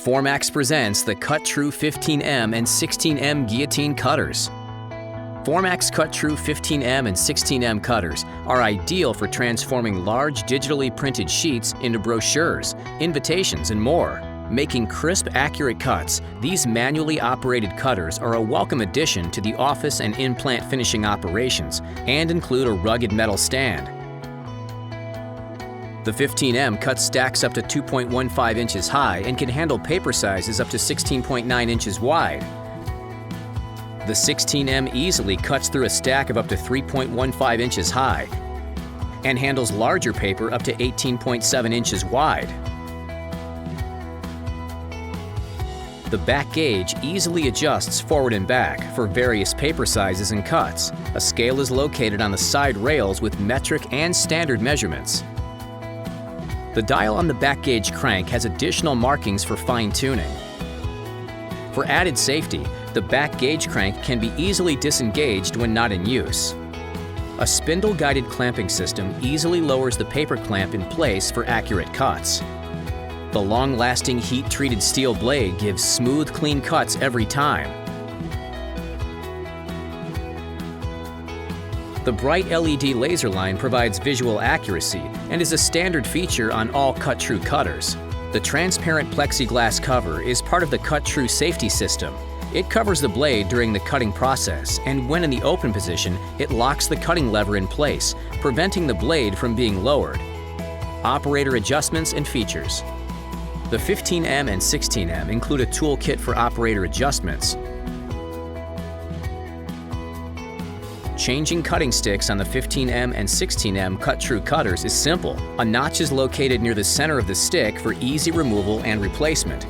Formax presents the CutTrue15M and 16M Guillotine cutters. Formax CutTrue15M and 16M cutters are ideal for transforming large digitally printed sheets into brochures, invitations, and more. Making crisp, accurate cuts, these manually operated cutters are a welcome addition to the office and in-plant finishing operations and include a rugged metal stand. The 15M cut stacks up to 2.15 inches high and can handle paper sizes up to 16.9 inches wide. The 16M easily cuts through a stack of up to 3.15 inches high and handles larger paper up to 18.7 inches wide. The back gauge easily adjusts forward and back for various paper sizes and cuts. A scale is located on the side rails with metric and standard measurements. The dial on the back gauge crank has additional markings for fine-tuning. For added safety, the back gauge crank can be easily disengaged when not in use. A spindle-guided clamping system easily lowers the paper clamp in place for accurate cuts. The long-lasting heat-treated steel blade gives smooth, clean cuts every time. The bright LED laser line provides visual accuracy and is a standard feature on all CutTrue cutters. The transparent Plexi-Glass cover is part of the CutTrue safety system. It covers the blade during the cutting process, and when in the open position, it locks the cutting lever in place, preventing the blade from being lowered. Operator adjustments and features. The 15M and 16M include a toolkit for operator adjustments. Changing cutting sticks on the 15M and 16M CutTrue cutters is simple. A notch is located near the center of the stick for easy removal and replacement.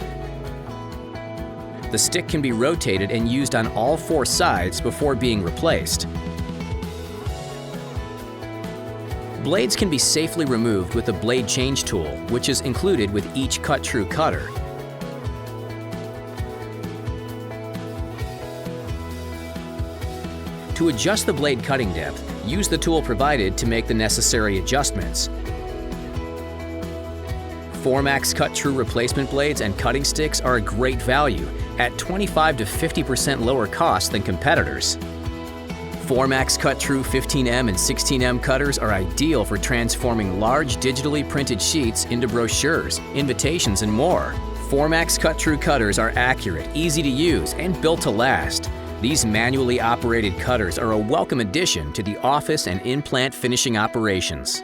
The stick can be rotated and used on all four sides before being replaced. Blades can be safely removed with the blade change tool, which is included with each CutTrue cutter. To adjust the blade cutting depth, use the tool provided to make the necessary adjustments. Formax CutTrue replacement blades and cutting sticks are a great value at 25 to 50% lower cost than competitors. Formax CutTrue15M and 16M cutters are ideal for transforming large digitally printed sheets into brochures, invitations, and more. Formax CutTrue cutters are accurate, easy to use, and built to last. These manually operated cutters are a welcome addition to the office and in-plant finishing operations.